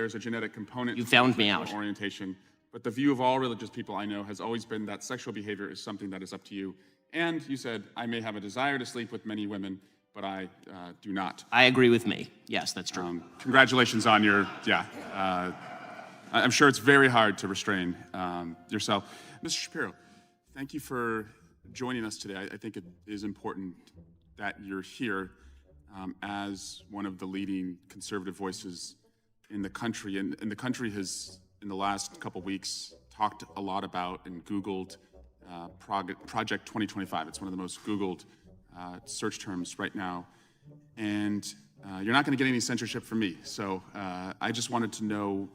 there's a genetic component. You found me out. Orientation, but the view of all religious people I know has always been that sexual behavior is something that is up to you. And you said, I may have a desire to sleep with many women, but I do not. I agree with me. Yes, that's true. Congratulations on your, I'm sure it's very hard to restrain yourself. Mr. Shapiro, thank you for joining us today. I think it is important that you're here as one of the leading conservative voices in the country. And the country has, in the last couple weeks, talked a lot about and Googled Project 2025. It's one of the most Googled search terms right now. And you're not going to get any censorship from me. So I just wanted to know,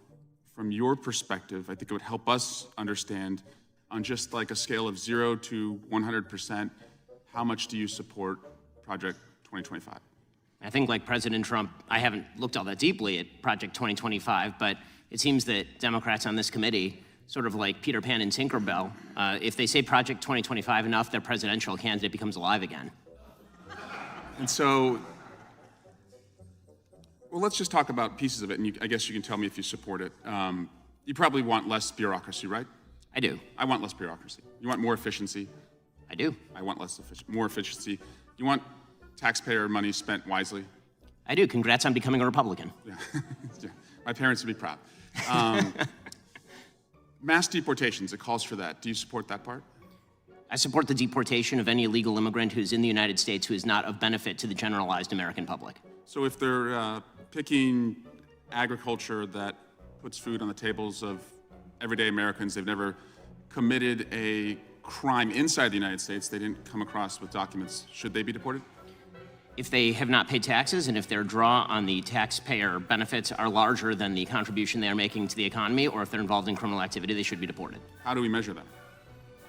from your perspective, I think it would help us understand, on just like a scale of 0 to 100%, how much do you support Project 2025? I think, like President Trump, I haven't looked all that deeply at Project 2025, but it seems that Democrats on this committee, sort of like Peter Pan and Tinkerbell, if they say Project 2025 enough, their presidential candidate becomes alive again. And so, well, let's just talk about pieces of it, and I guess you can tell me if you support it. You probably want less bureaucracy, right? I do. I want less bureaucracy. You want more efficiency? I do. I want more efficiency. You want taxpayer money spent wisely? I do. Congrats on becoming a Republican. Yeah. Yeah. My parents would be proud. Mass deportations, it calls for that. Do you support that part? I support the deportation of any illegal immigrant who's in the United States who is not of benefit to the generalized American public. So if they're picking agriculture that puts food on the tables of everyday Americans, they've never committed a crime inside the United States, they didn't come across with documents, should they be deported? If they have not paid taxes and if their draw on the taxpayer benefits are larger than the contribution they are making to the economy, or if they're involved in criminal activity, they should be deported. How do we measure that?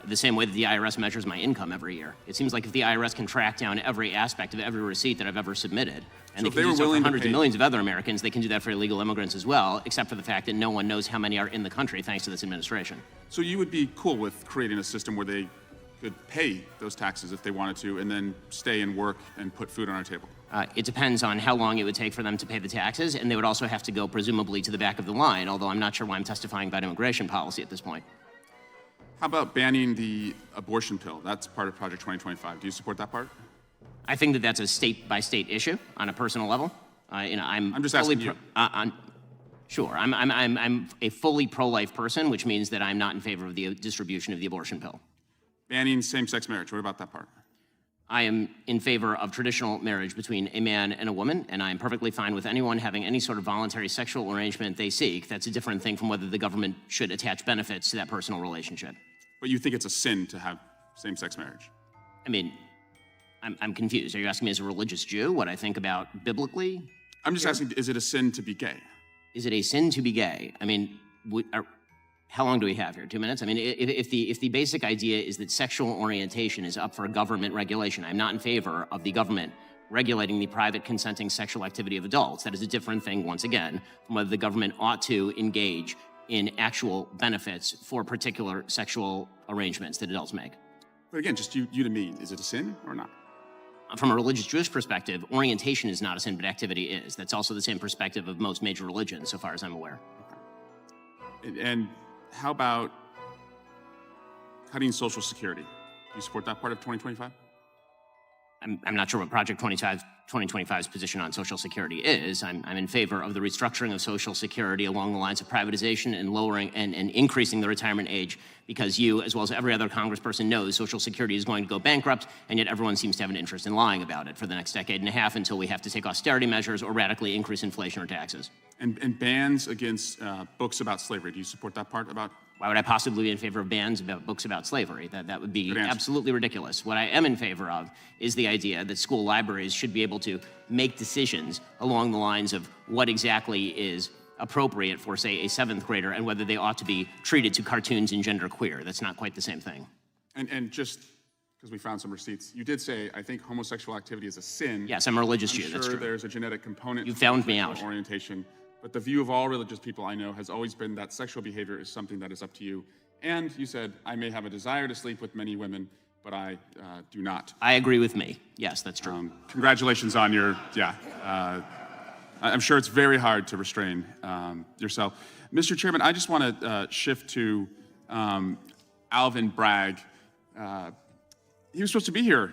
The same way that the IRS measures my income every year. It seems like if the IRS can track down every aspect of every receipt that I've ever submitted, and So they can do so for hundreds of millions of other Americans, they can do that for illegal immigrants as well, except for the fact that no one knows how many are in the country thanks to this administration. So you would be cool with creating a system where they could pay those taxes if they wanted to, and then stay and work and put food on our table? It depends on how long it would take for them to pay the taxes, and they would also have to go presumably to the back of the line, although I'm not sure why I'm testifying about immigration policy at this point. How about banning the abortion pill? That's part of Project 2025. Do you support that part? I think that that's a state-by-state issue on a personal level. I'm just asking you. Sure, I'm a fully pro-life person, which means that I'm not in favor of the distribution of the abortion pill. Banning same-sex marriage, what about that part? I am in favor of traditional marriage between a man and a woman, and I am perfectly fine with anyone having any sort of voluntary sexual arrangement they seek. That's a different thing from whether the government should attach benefits to that personal relationship. But you think it's a sin to have same-sex marriage? I mean, I'm confused. Are you asking me as a religious Jew what I think about biblically? I'm just asking, is it a sin to be gay? Is it a sin to be gay? I mean, how long do we have here? 2 minutes? I mean, if the basic idea is that sexual orientation is up for government regulation, I'm not in favor of the government regulating the private consenting sexual activity of adults. That is a different thing, once again, from whether the government ought to engage in actual benefits for particular sexual arrangements that adults make. But again, just you to me, is it a sin or not? From a religious Jewish perspective, orientation is not a sin, but activity is. That's also the same perspective of most major religions, so far as I'm aware. Okay. And how about cutting Social Security? Do you support that part of 2025? I'm not sure what Project 2025's position on Social Security is. I'm in favor of the restructuring of Social Security along the lines of privatization and lowering and increasing the retirement age, because you, as well as every other congressperson, knows Social Security is going to go bankrupt, and yet everyone seems to have an interest in lying about it for the next decade and a half until we have to take austerity measures or radically increase inflation or taxes. And bans against books about slavery. Do you support that part about? Why would I possibly be in favor of bans about books about slavery? That would be absolutely ridiculous. What I am in favor of is the idea that school libraries should be able to make decisions along the lines of what exactly is appropriate for, say, a 7th grader and whether they ought to be treated to cartoons and genderqueer. That's not quite the same thing. And just because we found some receipts, you did say, I think homosexual activity is a sin. Yes, I'm a religious Jew, sure that's true. There's a genetic component. You found me out. Orientation. But the view of all religious people I know has always been that sexual behavior is something that is up to you. And you said, I may have a desire to sleep with many women, but I do not. I agree with me. Yes, that's true. Congratulations on your, I'm sure it's very hard to restrain yourself. Mr. Chairman, I just want to shift to Alvin Bragg. He was supposed to be here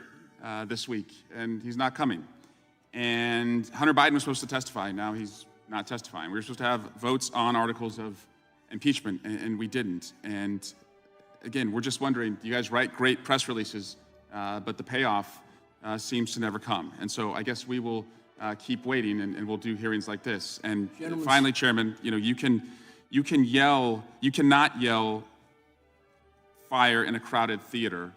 this week, and he's not coming. And Hunter Biden was supposed to testify. Now he's not testifying. We were supposed to have votes on articles of impeachment, and we didn't. And again, we're just wondering, you guys write great press releases, but the payoff seems to never come. And so I guess we will keep waiting, and we'll do hearings like this. And finally, Chairman, you cannot yell fire in a crowded theater,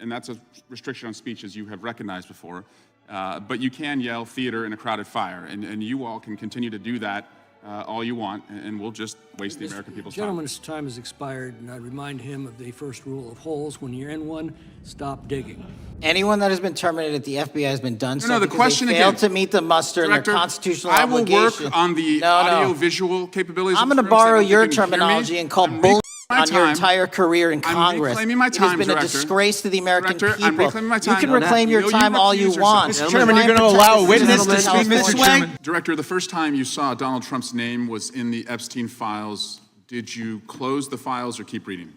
and that's a restriction on speech, as you have recognized before. But you can yell theater in a crowded fire, and you all can continue to do that all you want, and we'll just waste the American people's time. The gentleman's time has expired, and I remind him of the first rule of holes. When you're in one, stop digging. Anyone that has been terminated at the FBI has been done No, the because question they failed again, to meet the muster Director, and their constitutional I will obligation. work on the audio-visual capabilities. I'm of going to the room, so borrow that your you can hear me. terminology and call I'm bull reclaiming on my your time. entire career in I'm Congress. reclaiming my It has time, been a Director. disgrace to the American Director, people. I'm reclaiming my time. You can reclaim your time all you want. Mr. Chairman, you're going to allow a witness to speak, Mr. Chairman? Director, the first time you saw Donald Trump's name was in the Epstein files. Did you close the files or keep reading?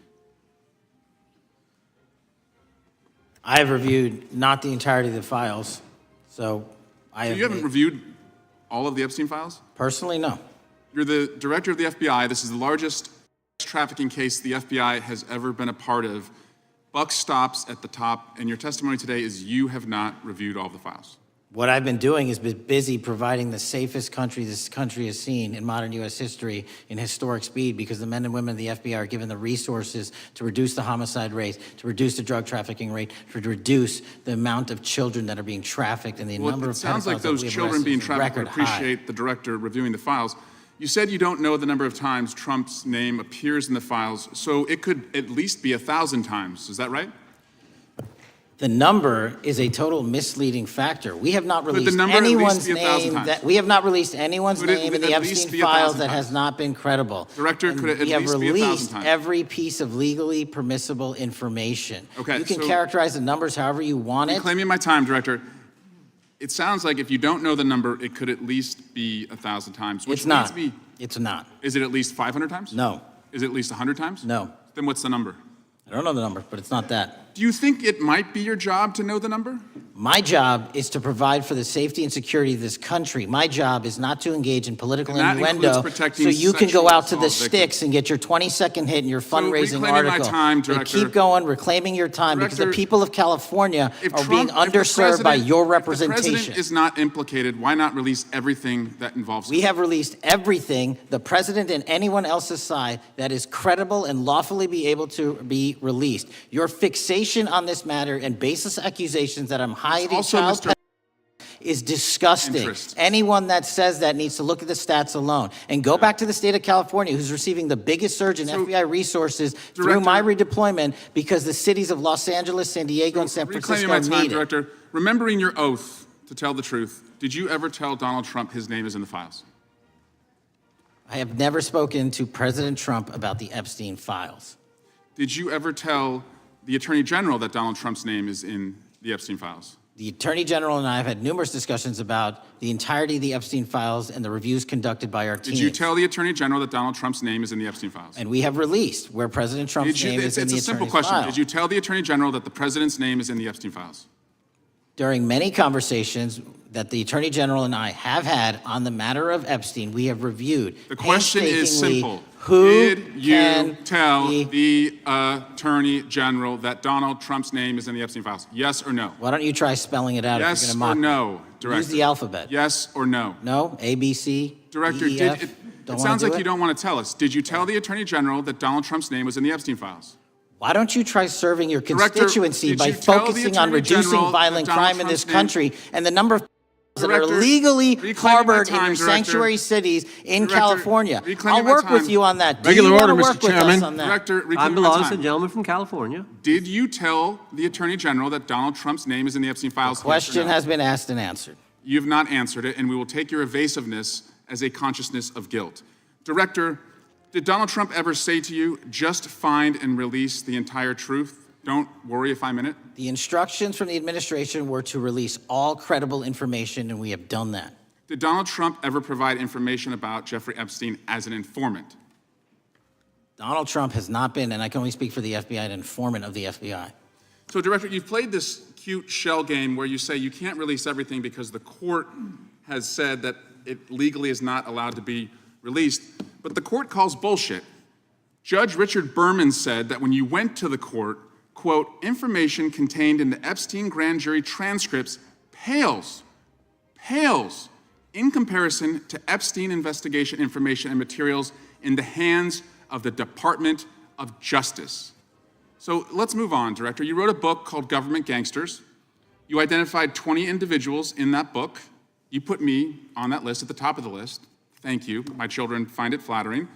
I have reviewed not the entirety of the files, so I have. You haven't reviewed all of the Epstein files? Personally, no. You're the director of the FBI. This is the largest trafficking case the FBI has ever been a part of. Buck stops at the top, and your testimony today is you have not reviewed all the files. What I've been doing is been busy providing the safest country this country has seen in modern U.S. history in historic speed, because the men and women of the FBI are given the resources to reduce the homicide rate, to reduce the drug trafficking rate, to reduce the amount of children that are being trafficked, and the number of pedophiles that we have It sounds like those children being trafficked would record high. appreciate the director reviewing the files. You said you don't know the number of times Trump's name appears in the files, so it could at least be 1,000 times. Is that right? The number is a total misleading factor. We have not the released number at least anyone's be 1,000 name times? that we have not released anyone's Could it name in the at least Epstein be 1,000 files that times? has not been credible. Director, And could it at we have least be 1,000 released times? every piece of legally permissible information. Okay, you can so- characterize the numbers however you want it. Reclaiming my time, Director. It sounds like if you don't know the number, it could at least be 1,000 times. Which It's not. leads me- It's not. Is it at least 500 times? No. Is it at least 100 times? No. Then what's the number? I don't know the number, but it's not that. Do you think it might be your job to know the number? My job is to provide for the safety and security of this country. My job is not to engage in political And that innuendo includes protecting so you can go sexual out to the assault sticks victims. and get your 20-second hit in your fundraising reclaiming my article. time, So Director. keep going, reclaiming your time, because the Director, people of California If are being Trump- if the underserved by president- your If the representation. president is not implicated, why not release everything that involves him? We have released everything, the president and anyone else's side, that is credible and lawfully be able to be released. Your fixation on this matter and baseless accusations that I'm hiding also, child Mr. is disgusting. Interest. Anyone that says that needs to look at the stats alone and go back to the state of California, who's receiving the biggest surge in FBI resources through my redeployment, because the cities of Los Angeles, San Diego, and San Reclaiming Francisco my time, need it. Director. Remembering your oath to tell the truth, did you ever tell Donald Trump his name is in the files? I have never spoken to President Trump about the Epstein files. Did you ever tell the Attorney General that Donald Trump's name is in the Epstein files? The Attorney General and I have had numerous discussions about the entirety of the Epstein files and the reviews conducted by our team. Did you tell the Attorney General that Donald Trump's name is in the Epstein files? And we have released where President Trump's name is in the It's a simple attorney's question. file. Did you tell the Attorney General that the President's name is in the Epstein files? During many conversations that the Attorney General and I have had on the matter of Epstein, we have reviewed The question is painstakingly simple. who Did you can tell be- the Attorney General that Donald Trump's name is in the Epstein files? Yes or no? Why don't you try spelling it out if Yes you're or going to mock no, me? Director? Use the alphabet. Yes or no? No? A, B, C, Director, D, E, F? it Don't wanna sounds do like it? you don't want to tell us. Did you tell the Attorney General that Donald Trump's name was in the Epstein files? Why don't you try serving your Director, constituency did by you tell the focusing on Attorney reducing General violent that Donald crime in this Trump's name- country and the number of that are Director, legally reclaiming my harbored time, in your Director. sanctuary cities in Director, California? reclaiming I'll my work with time. you on that. Do Regular you wanna order, Mr. work with us Chairman. on that? Director, I'm reclaiming my Beloved, a time. gentleman from California. Did you tell the Attorney General that Donald Trump's name is in the Epstein files? Yes or Question no? has been asked and answered. You have not answered it, and we will take your evasiveness as a consciousness of guilt. Director, did Donald Trump ever say to you, just find and release the entire truth? Don't worry if I'm in it? The instructions from the administration were to release all credible information, and we have done that. Did Donald Trump ever provide information about Jeffrey Epstein as an informant? Donald Trump has not been, and I can only speak for the FBI, an informant of the FBI. So, Director, you've played this cute shell game where you say you can't release everything because the court has said that it legally is not allowed to be released, but the court calls bullshit. Judge Richard Berman said that when you went to the court, quote, information contained in the Epstein grand jury transcripts pales in comparison to Epstein investigation information and materials in the hands of the Department of Justice. So let's move on, Director. You wrote a book called Government Gangsters. You identified 20 individuals in that book. You put me on that list, at the top of the list. Thank you. My children find it flattering.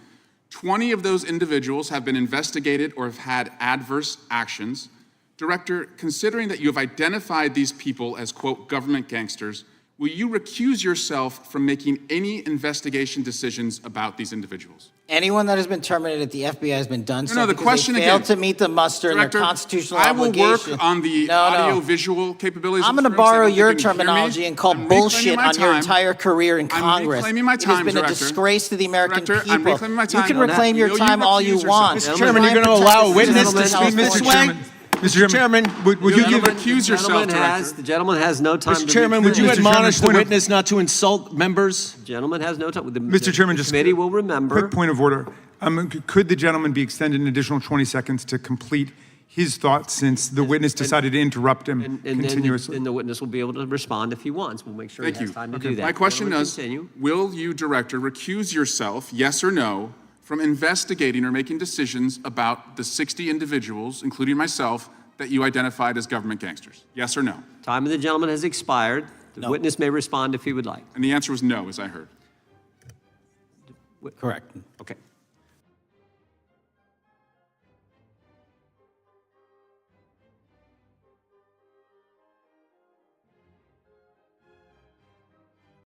20 of those individuals have been investigated or have had adverse actions. Director, considering that you have identified these people as, quote, government gangsters, will you recuse yourself from making any investigation decisions about these individuals? Anyone that has been terminated at the FBI has been done so the because question they failed again, to meet the muster Director, and their constitutional I will obligation. work on the audio-visual capabilities. I'm of going the to room so borrow that your you can hear me. terminology and call I'm reclaiming bullshit my on your time. entire career in I'm Congress. reclaiming my It has time, been a Director. disgrace to the American Director, people. I'm reclaiming my time. You can reclaim your Will you time all you recuse want. yourself? Mr. Chairman, you're going to allow a witness to speak, Mr. Sway? Mr. Chairman, would you give recuse yourself, Director? The gentleman has no time. Mr. Chairman, would you Mr. admonish the Chairman, witness not to insult members? The gentleman has no time. Mr. Chairman, the just committee will remember. Quick point of order. Could the gentleman be extended an additional 20 seconds to complete his thoughts since the witness decided to interrupt him And continuously? then the witness will be able to respond if he wants. We'll make sure Thank he has you. time to do that. My question Gentleman, is, continue. will you, Director, recuse yourself, yes or no, from investigating or making decisions about the 60 individuals, including myself, that you identified as government gangsters? Yes or no? Time of the gentleman has expired. The No. witness may respond if he would like. And the answer was no, as I heard. Correct. Okay.